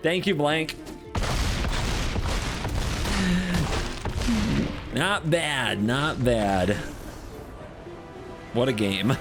Thank you, blank. Not bad, not bad. What a game.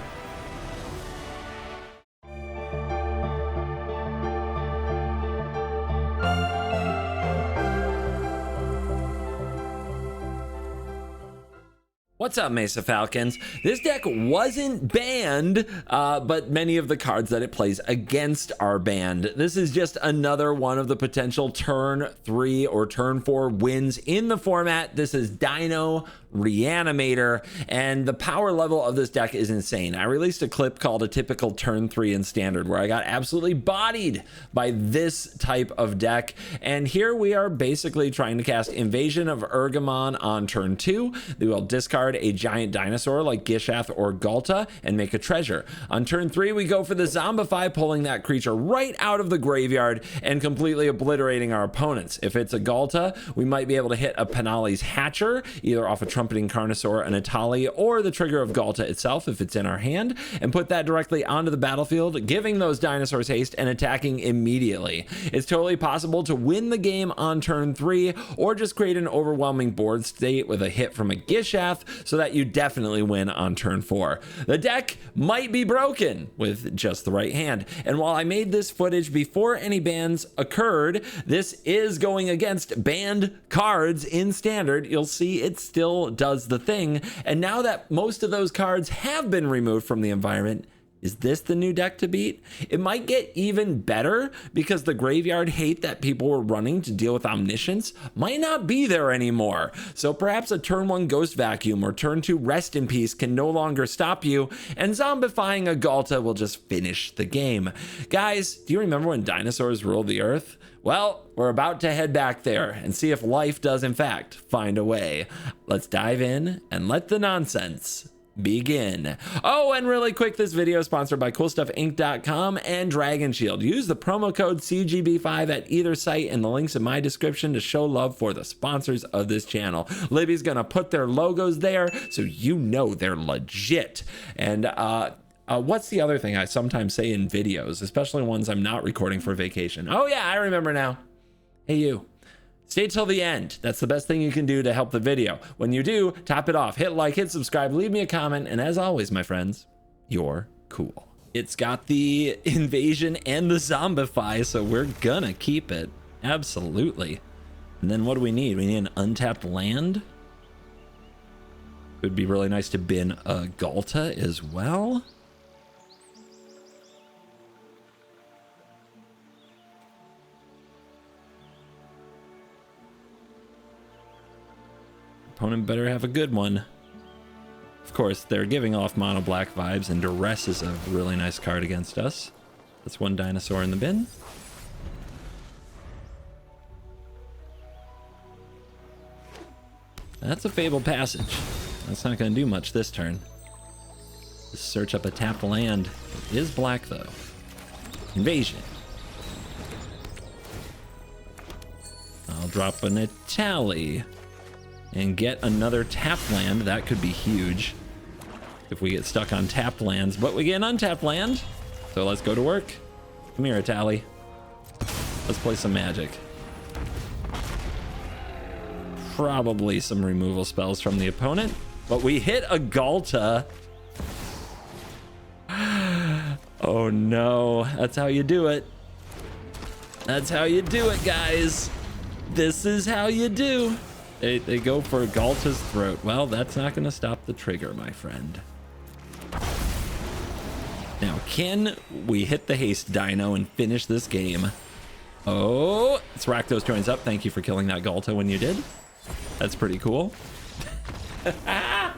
What's up, Mesa Falcons? This deck wasn't banned, but many of the cards that it plays against are banned. This is just another one of the potential turn 3 or turn 4 wins in the format. This is Dino Reanimator, and the power level of this deck is insane. I released a clip called A Typical Turn 3 in Standard, where I got absolutely bodied by this type of deck, and here we are basically trying to cast Invasion of Urgamon on turn 2. They will discard a giant dinosaur like Gishath or Galta and make a treasure. On turn 3, we go for the Zombify, pulling that creature right out of the graveyard and completely obliterating our opponents. If it's a Galta, we might be able to hit a Penali's Hatcher, either off a Trumpeting Carnosaur, an Atali, or the trigger of Galta itself if it's in our hand, and put that directly onto the battlefield, giving those dinosaurs haste and attacking immediately. It's totally possible to win the game on turn 3, or just create an overwhelming board state with a hit from a Gishath, so that you definitely win on turn 4. The deck might be broken with just the right hand, and while I made this footage before any bans occurred, this is going against banned cards in Standard. You'll see it still does the thing, and now that most of those cards have been removed from the environment, is this the new deck to beat? It might get even better, because the graveyard hate that people were running to deal with Omniscience might not be there anymore. So perhaps a turn 1 Ghost Vacuum or turn 2 Rest in Peace can no longer stop you, and zombifying a Galta will just finish the game. Guys, do you remember when dinosaurs ruled the earth? Well, we're about to head back there and see if life does in fact find a way. Let's dive in and let the nonsense begin. Oh, and really quick, this video is sponsored by CoolStuffInc.com and Dragon Shield. Use the promo code CGB5 at either site, and the links in my description to show love for the sponsors of this channel. Libby's gonna put their logos there, so you know they're legit. And what's the other thing I sometimes say in videos, especially ones I'm not recording for vacation? Oh yeah, I remember now. Hey you. Stay till the end. That's the best thing you can do to help the video. When you do, top it off. Hit like, hit subscribe, leave me a comment, and as always, my friends, you're cool. It's got the Invasion and the Zombify, so we're gonna keep it. Absolutely. And then what do we need? We need an untapped land. It would be really nice to bin a Galta as well. Opponent better have a good one. Of course, they're giving off mono black vibes, and Duress is a really nice card against us. That's one dinosaur in the bin. That's a Fabled Passage. That's not going to do much this turn. Just search up a tapped land. It is black though. Invasion. I'll drop an Atali and get another tapped land. That could be huge if we get stuck on tapped lands, but we get an untapped land, so let's go to work. Come here, Atali. Let's play some Magic. Probably some removal spells from the opponent, but we hit a Galta. Oh no, that's how you do it. That's how you do it, guys. This is how you do. They go for Galta's throat. Well, that's not going to stop the trigger, my friend. Now, can we hit the haste dino and finish this game? Oh, let's rack those joints up. Thank you for killing that Galta when you did. That's pretty cool. I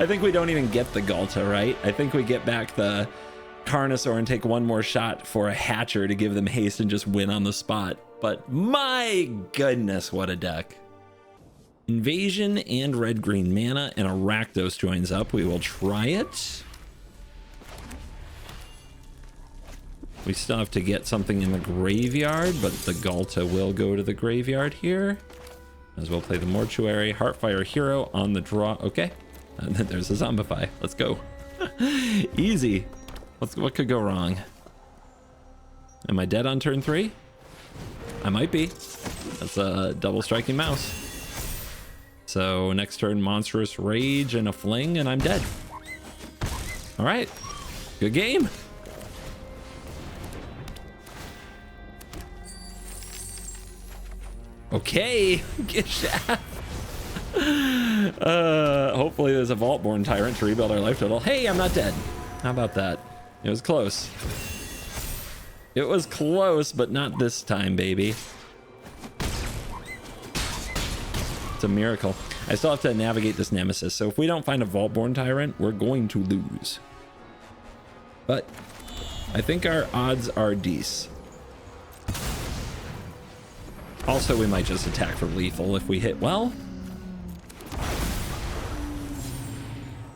think we don't even get the Galta, right? I think we get back the Carnosaur and take one more shot for a Hatcher to give them haste and just win on the spot. But my goodness, what a deck. Invasion and red-green mana and a Rakdos joins up. We will try it. We still have to get something in the graveyard, but the Galta will go to the graveyard here. As well play the Mortuary, Heartfire Hero on the draw. Okay, and then there's a Zombify. Let's go. Easy. What could go wrong? Am I dead on turn 3? I might be. That's a double striking mouse. So next turn, Monstrous Rage and a Fling, and I'm dead. All right, good game. Okay, get shot. Hopefully there's a Vaultborn Tyrant to rebuild our life total. Hey, I'm not dead. How about that? It was close. It was close, but not this time, baby. It's a miracle. I still have to navigate this Nemesis, so if we don't find a Vaultborn Tyrant, we're going to lose. But I think our odds are decent. Also, we might just attack for lethal if we hit well.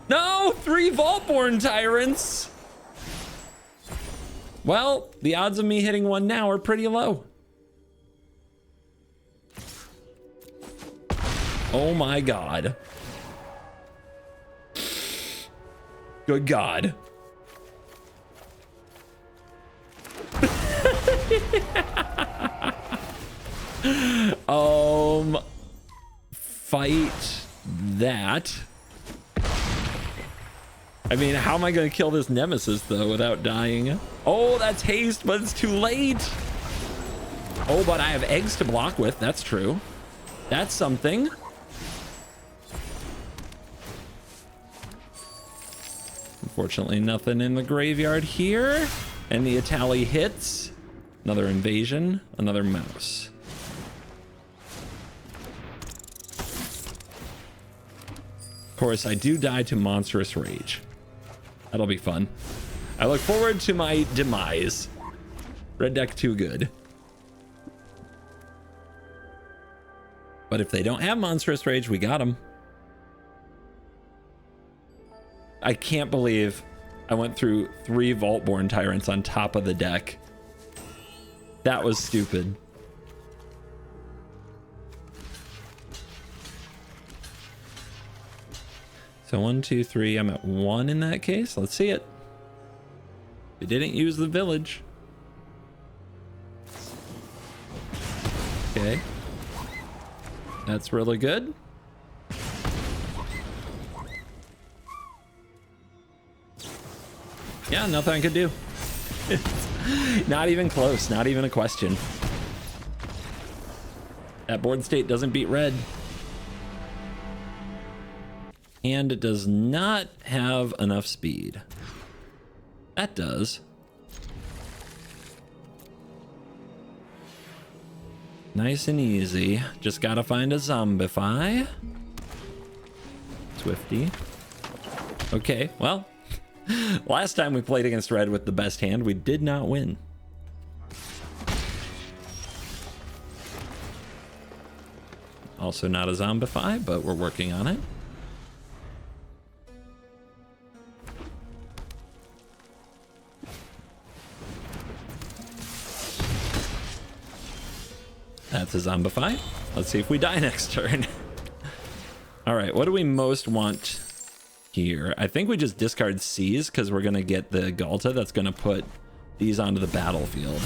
No! 3 Vaultborn Tyrants! Well, the odds of me hitting one now are pretty low. Oh my god. Good god. Fight that. I mean, how am I going to kill this Nemesis, though, without dying? Oh, that's haste, but it's too late. Oh, but I have eggs to block with. That's true. That's something. Unfortunately, nothing in the graveyard here. And the Atali hits. Another invasion. Another mouse. Of course, I do die to Monstrous Rage. That'll be fun. I look forward to my demise. Red deck too good. But if they don't have Monstrous Rage, we got them. I can't believe I went through 3 Vaultborn Tyrants on top of the deck. That was stupid. So 1, 2, 3. I'm at 1 in that case. Let's see it. We didn't use the village. Okay. That's really good. Yeah, nothing I could do. Not even close. Not even a question. That board state doesn't beat red. And it does not have enough speed. That does. Nice and easy. Just gotta find a Zombify. Swifty. Okay, well. Last time we played against red with the best hand, we did not win. Also not a Zombify, but we're working on it. That's a Zombify. Let's see if we die next turn. All right, what do we most want here? I think we just discard Seize because we're going to get the Galta that's going to put these onto the battlefield.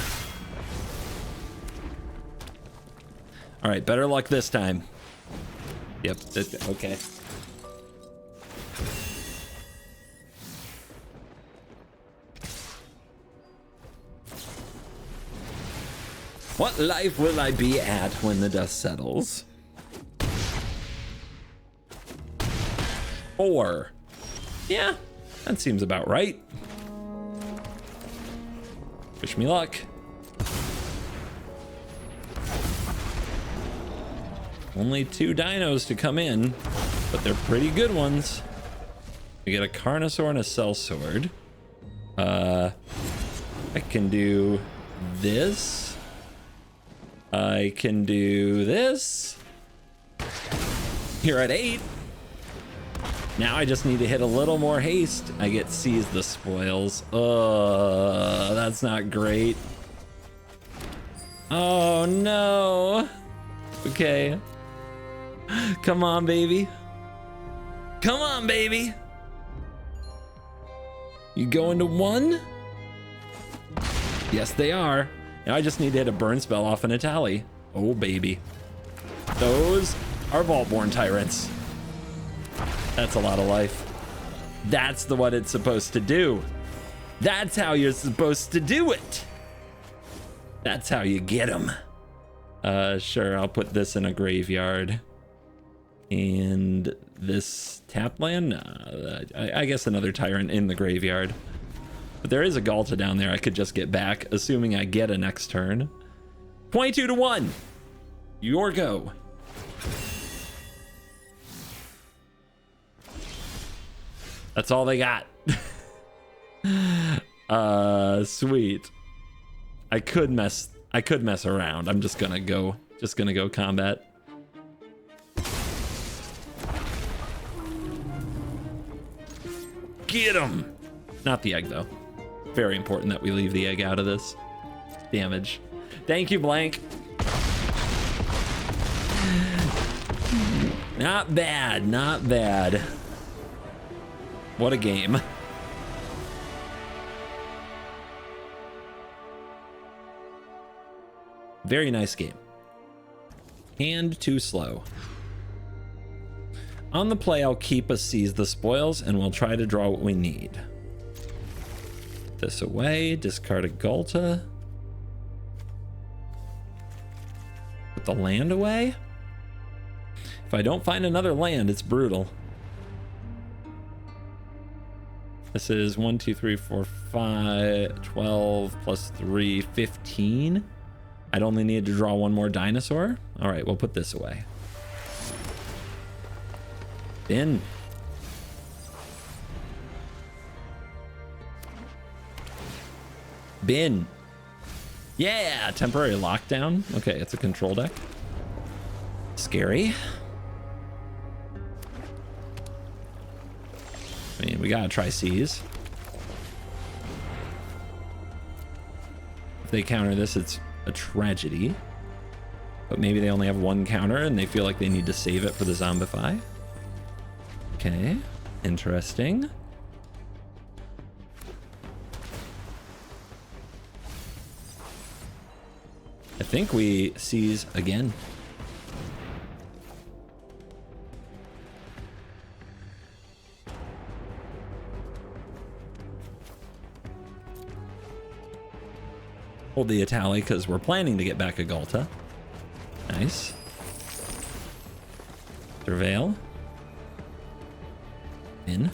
All right, better luck this time. Yep, okay. What life will I be at when the dust settles? 4. Yeah, that seems about right. Wish me luck. Only 2 dinos to come in, but they're pretty good ones. We get a Carnosaur and a Sellsword. I can do this. I can do this. Here at 8. Now I just need to hit a little more haste. I get Seize the Spoils. That's not great. Oh no. Okay. Come on, baby. Come on, baby. You going to 1? Yes, they are. Now I just need to hit a burn spell off an Itali. Oh, baby. Those are Vaultborn Tyrants. That's a lot of life. That's what it's supposed to do. That's how you're supposed to do it. That's how you get them. Sure, I'll put this in a graveyard. And this tap land? I guess another Tyrant in the graveyard. But there is a Galta down there I could just get back, assuming I get a next turn. 22-1. Your go. That's all they got. Sweet. I could mess around. I'm just gonna go combat. Get him. Not the egg though. Very important that we leave the egg out of this. Damage. Thank you, Blank. Not bad, not bad. What a game. Very nice game. Hand too slow. On the play, I'll keep a seize the spoils and we'll try to draw what we need. Put this away, discard a Galta. Put the land away. If I don't find another land, it's brutal. This is 1, 2, 3, 4, 5, 12 plus 3, 15. I'd only need to draw one more dinosaur. All right, we'll put this away. Bin. Bin. Yeah, temporary lockdown. Okay, it's a control deck. Scary. I mean, we gotta try seize. If they counter this, it's a tragedy. But maybe they only have one counter and they feel like they need to save it for the Zombify. Okay, interesting. I think we seize again. Hold the Itali because we're planning to get back a Galta. Nice. Surveil. In.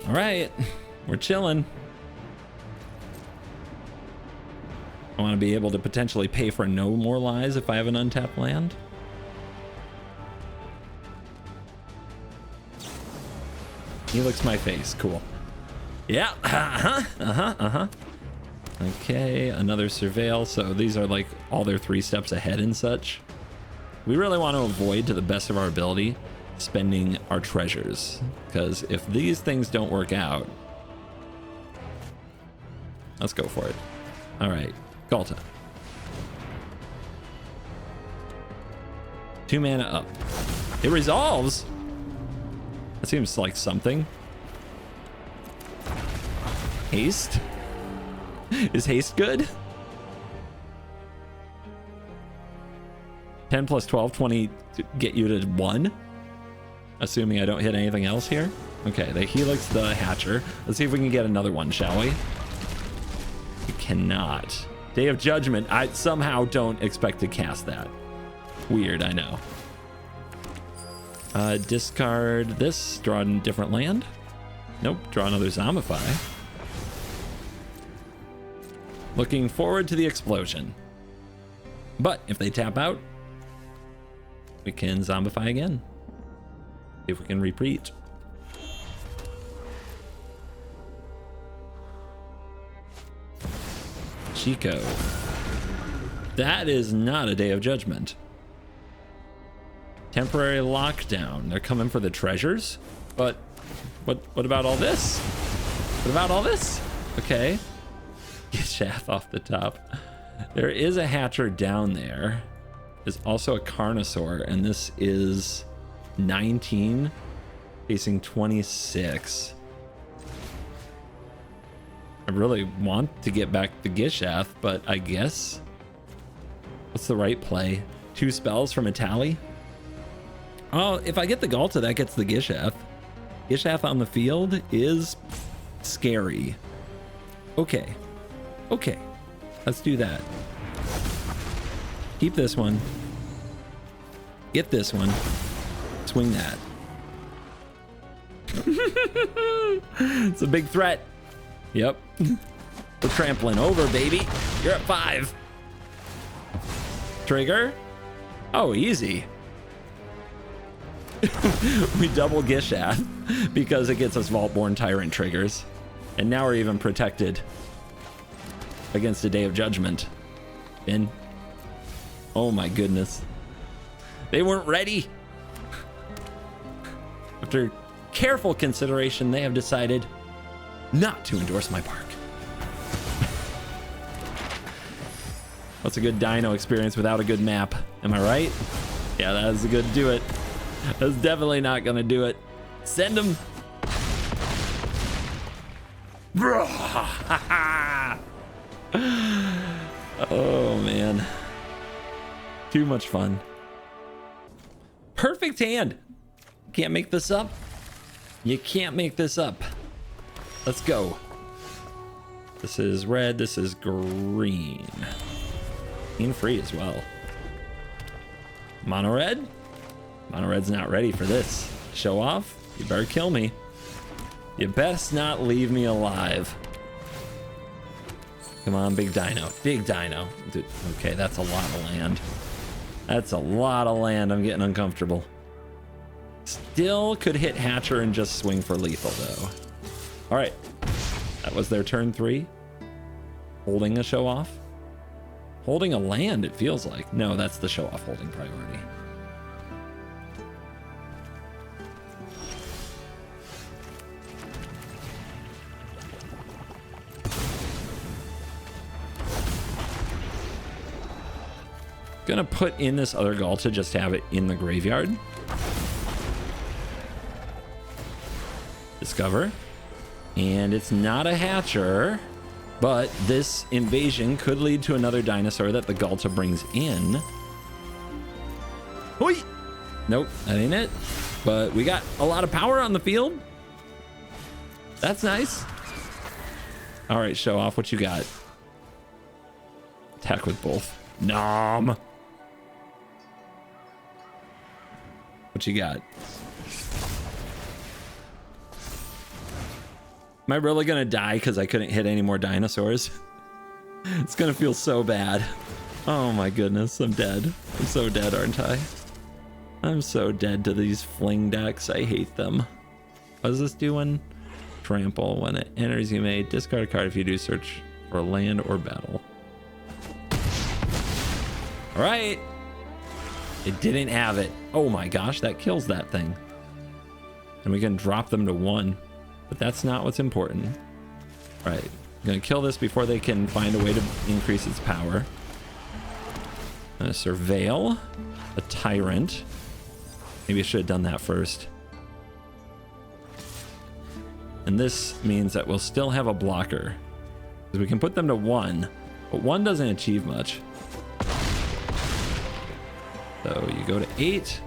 All right, we're chilling. I want to be able to potentially pay for no more lies if I have an untapped land. Helix my face, cool. Yeah, Okay, another Surveil. So these are like all their 3 steps ahead and such. We really want to avoid, to the best of our ability, spending our treasures, because if these things don't work out, let's go for it. All right, Galta. 2 mana up. It resolves. That seems like something. Haste. Is haste good? 10 plus 12, 20 to get you to 1. Assuming I don't hit anything else here. Okay, they helix the Hatcher. Let's see if we can get another one, shall we? We cannot. Day of Judgment. I somehow don't expect to cast that. Weird, I know. Discard this. Draw a different land. Nope, draw another Zombify. Looking forward to the explosion. But if they tap out, we can Zombify again. See if we can repeat. Chico. That is not a Day of Judgment. Temporary lockdown. They're coming for the treasures? But what about all this? What about all this? Okay. Get Shaft off the top. There is a Hatcher down there. There's also a Carnosaur, and this is 19 facing 26. I really want to get back the Gishath, but I guess. What's the right play? 2 spells from a tally? Oh, if I get the Galta, that gets the Gishath. Gishath on the field is scary. Okay. Okay. Let's do that. Keep this one. Get this one. Swing that. It's a big threat. Yep. We're trampling over, baby. You're at 5. Trigger. Oh, easy. We double Gishath because it gets us Vaultborn Tyrant triggers. And now we're even protected against a Day of Judgment. Finn. Oh my goodness. They weren't ready. After careful consideration, they have decided not to endorse my park. What's a good dino experience without a good map? Am I right? Yeah, that's a good do it. That's definitely not gonna do it. Send them. Oh man. Too much fun. Perfect hand. Can't make this up. You can't make this up. Let's go. This is red. This is green. Green free as well. Mono red. Mono red's not ready for this. Show off. You better kill me. You best not leave me alive. Come on, big dino. Big dino. Dude, okay, that's a lot of land. That's a lot of land. I'm getting uncomfortable. Still could hit Hatcher and just swing for lethal, though. All right. That was their turn 3. Holding a show off. Holding a land, it feels like. No, that's the show off holding priority. Gonna put in this other Galta just to have it in the graveyard. Discover. And it's not a Hatcher, but this invasion could lead to another dinosaur that the Galta brings in. Oi! Nope, that ain't it. But we got a lot of power on the field. That's nice. All right, show off what you got. Attack with both. Nom. What you got? Am I really gonna die because I couldn't hit any more dinosaurs? It's gonna feel so bad. Oh my goodness, I'm dead. I'm so dead, aren't I? I'm so dead to these fling decks. I hate them. What is this doing? Trample. When it enters, you may discard a card if you do search for land or battle. All right. It didn't have it. Oh my gosh, that kills that thing. And we can drop them to 1. But that's not what's important. All right, I'm gonna kill this before they can find a way to increase its power. I'm gonna surveil a tyrant. Maybe I should have done that first. And this means that we'll still have a blocker. Because we can put them to 1, but 1 doesn't achieve much. So you go to 8.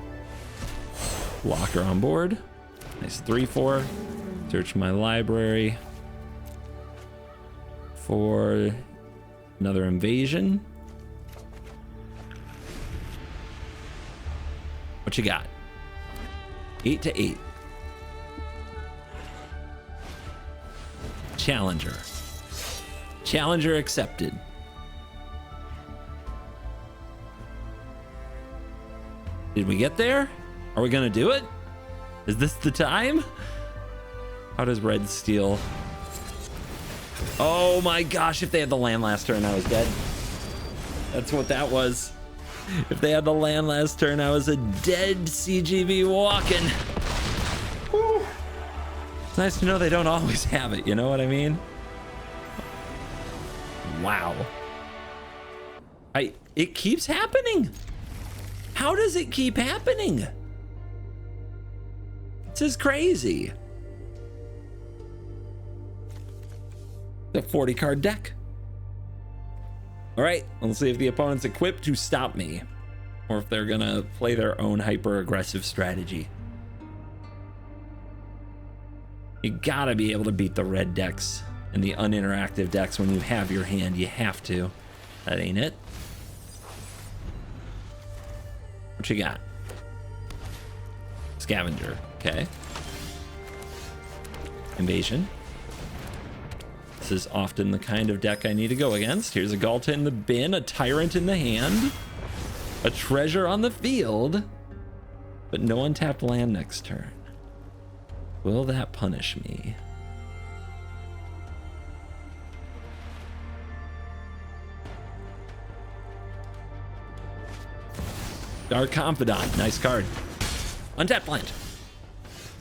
Blocker on board. Nice 3/4. Search my library for another invasion. What you got? 8 to 8. Challenger. Challenger accepted. Did we get there? Are we gonna do it? Is this the time? How does red steal? Oh my gosh, if they had the land last turn, I was dead. That's what that was. If they had the land last turn, I was a dead CGB walking. Whew. It's nice to know they don't always have it, you know what I mean? Wow. It keeps happening. How does it keep happening? This is crazy. The 40 card deck. All right, let's see if the opponent's equipped to stop me, or if they're gonna play their own hyper aggressive strategy. You gotta be able to beat the red decks and the uninteractive decks when you have your hand. You have to. That ain't it. What you got? Scavenger. Okay. Invasion. This is often the kind of deck I need to go against. Here's a Galta in the bin, a Tyrant in the hand, a Treasure on the field, but no untapped land next turn. Will that punish me? Dark Confidant, nice card. Untapped land.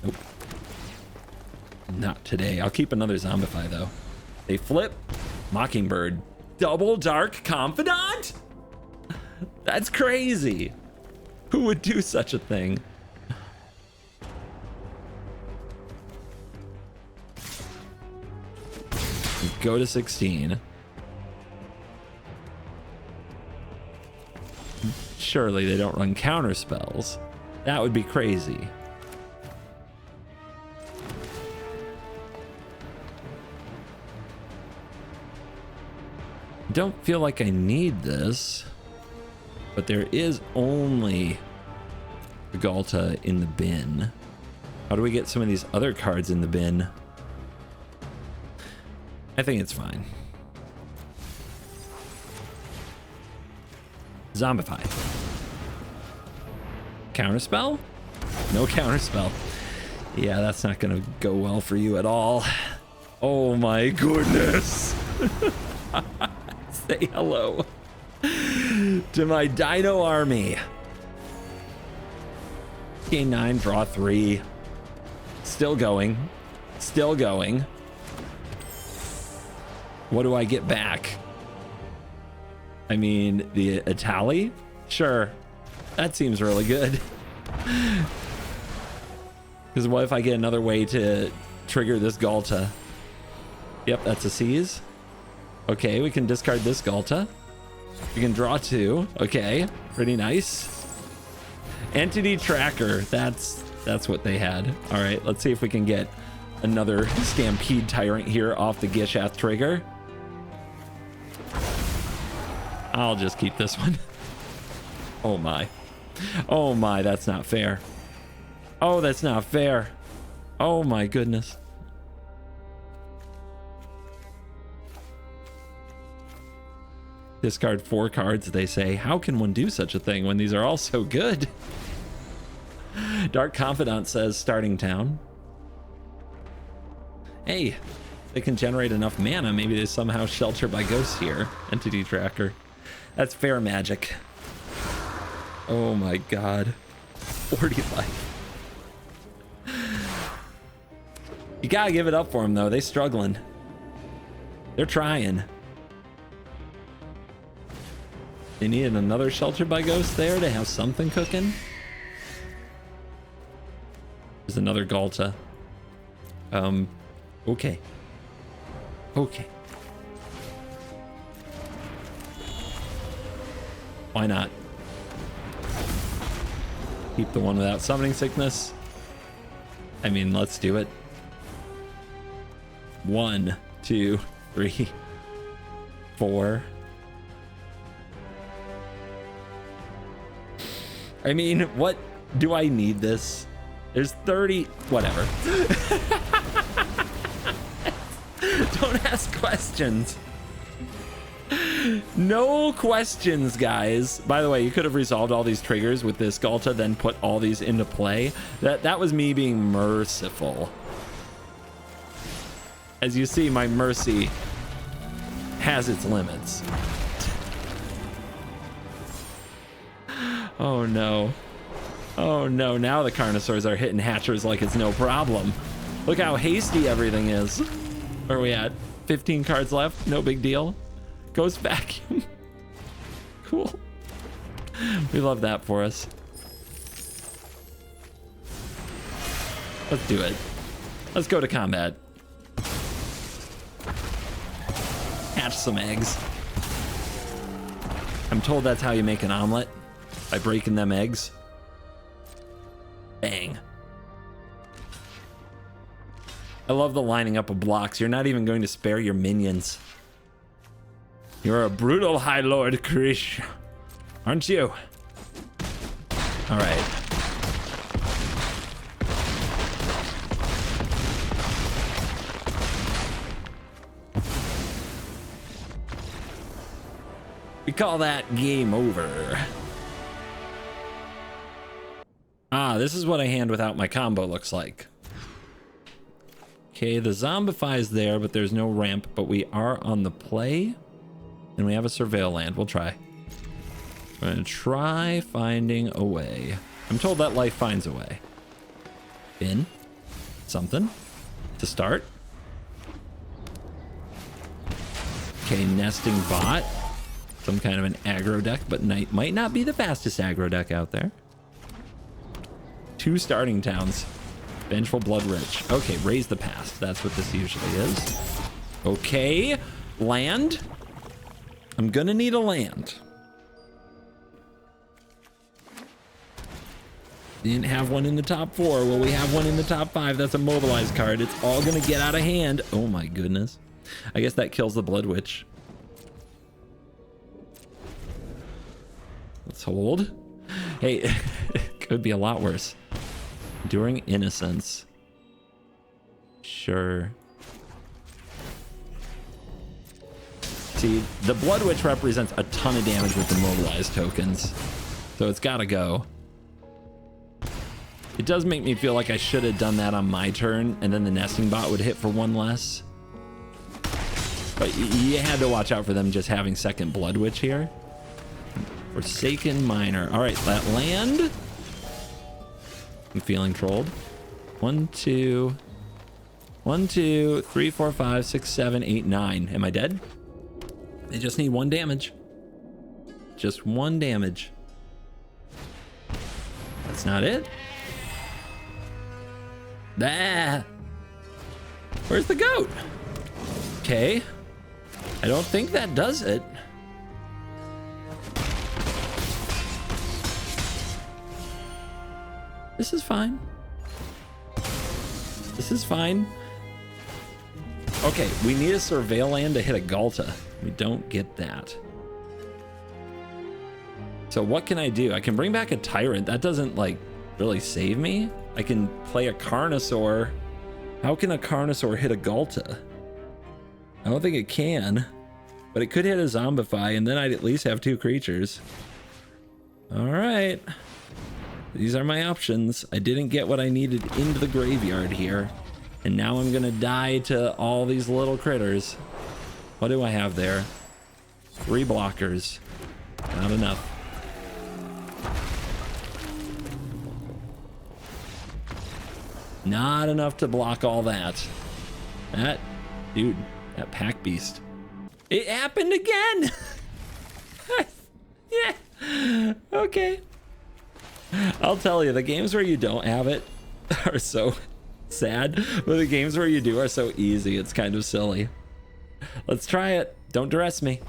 Nope. Not today. I'll keep another Zombify though. They flip. Mockingbird. Double Dark Confidant? That's crazy. Who would do such a thing? Go to 16. Surely they don't run counter spells. That would be crazy. Don't feel like I need this, but there is only the Galta in the bin. How do we get some of these other cards in the bin? I think it's fine. Zombify. Counterspell? No counterspell. Yeah, that's not gonna go well for you at all. Oh my goodness. Say hello to my Dino army. Gain 9, draw 3. Still going. Still going. What do I get back? I mean, the Itali? Sure. That seems really good. Because what if I get another way to trigger this Galta? Yep, that's a seize. Okay, we can discard this Galta. We can draw 2. Okay, pretty nice. Entity Tracker. That's what they had. All right, let's see if we can get another Stampede Tyrant here off the Gishath trigger. I'll just keep this one. Oh my. Oh my, that's not fair. Oh, that's not fair. Oh my goodness. Discard 4 cards, they say. How can one do such a thing when these are all so good? Dark Confidant says starting town. Hey, they can generate enough mana. Maybe they somehow shelter by ghosts here. Entity Tracker. That's fair magic. Oh my god. 40 life. You gotta give it up for them though. They struggling. They're trying. They needed another shelter by ghost there to have something cooking. There's another Galta. Okay. Okay. Why not? Keep the one without summoning sickness. I mean, let's do it. 1, 2, 3, 4. I mean, what do I need this? There's 30, whatever. Don't ask questions. No questions, guys. By the way, you could have resolved all these triggers with this Galta, then put all these into play. That was me being merciful. As you see, my mercy has its limits. Oh no. Oh no, now the Carnosaurs are hitting Hatchers like it's no problem. Look how hasty everything is. Where are we at? 15 cards left, no big deal. Ghost Vacuum. Cool. We love that for us. Let's do it. Let's go to combat. hatch some eggs. I'm told that's how you make an omelet, by breaking them eggs. Bang. I love the lining up of blocks. You're not even going to spare your minions. You're a brutal High Lord, Krish. Aren't you? All right. We call that game over. Ah, this is what a hand without my combo looks like. Okay, the Zombify is there, but there's no ramp, but we are on the play. And we have a Surveil land. We'll try. We're gonna try finding a way. I'm told that life finds a way. In. Something. To start. Okay, nesting bot. Some kind of an aggro deck, but might not be the fastest aggro deck out there. 2 starting towns. Vengeful Bloodrich. Okay, raise the past. That's what this usually is. Okay, land. I'm gonna need a land. Didn't have one in the top 4. Well, we have one in the top 5. That's a mobilized card. It's all gonna get out of hand. Oh my goodness. I guess that kills the Blood Witch. Let's hold. Hey, it could be a lot worse. Enduring Innocence. Sure. See, the Blood Witch represents a ton of damage with the mobilized tokens. So it's gotta go. It does make me feel like I should have done that on my turn, and then the nesting bot would hit for 1 less. But you had to watch out for them just having second Blood Witch here. Forsaken Miner. All right, that land. I'm feeling trolled. 1, 2, 1, 2, 3, 4, 5, 6, 7, 8, 9. Am I dead? They just need 1 damage. Just 1 damage. That's not it. Ah. Where's the goat? Okay. I don't think that does it. This is fine. This is fine. Okay, we need a Surveil land to hit a Galta. We don't get that. So what can I do? I can bring back a Tyrant. That doesn't, like, really save me. I can play a Carnosaur. How can a Carnosaur hit a Galta? I don't think it can. But it could hit a Zombify, and then I'd at least have 2 creatures. All right. These are my options. I didn't get what I needed into the graveyard here. And now I'm gonna die to all these little critters. What do I have there? 3 blockers. Not enough. Not enough to block all that. That, dude, that pack beast. It happened again! Yeah, okay. I'll tell you, the games where you don't have it are so sad, but the games where you do are so easy. It's kind of silly. Let's try it. Don't dress me.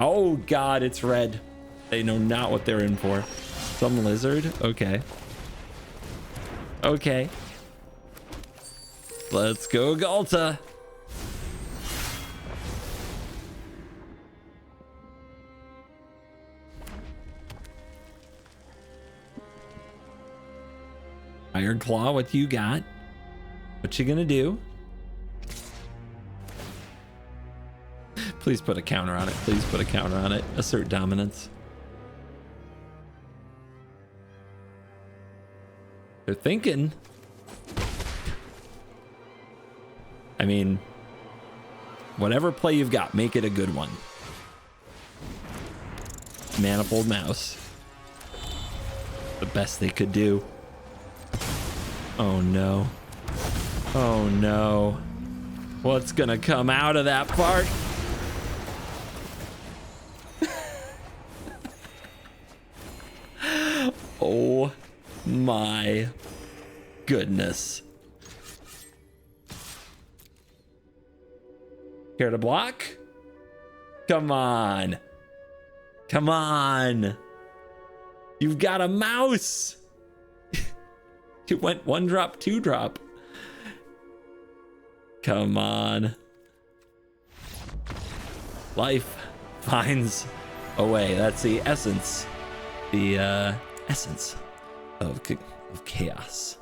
Oh God, it's red. They know not what they're in for. Some lizard? Okay. Okay. Let's go Galta. Iron Claw, what you got? What you gonna do? Please put a counter on it. Please put a counter on it. Assert dominance. They're thinking. I mean, whatever play you've got, make it a good one. Manifold Mouse. The best they could do. Oh no. Oh no. What's gonna come out of that part? Oh my goodness. Care to block? Come on. Come on. You've got a mouse. It went 1 drop, 2 drop. Come on. Life finds a way. That's the essence. The essence of chaos.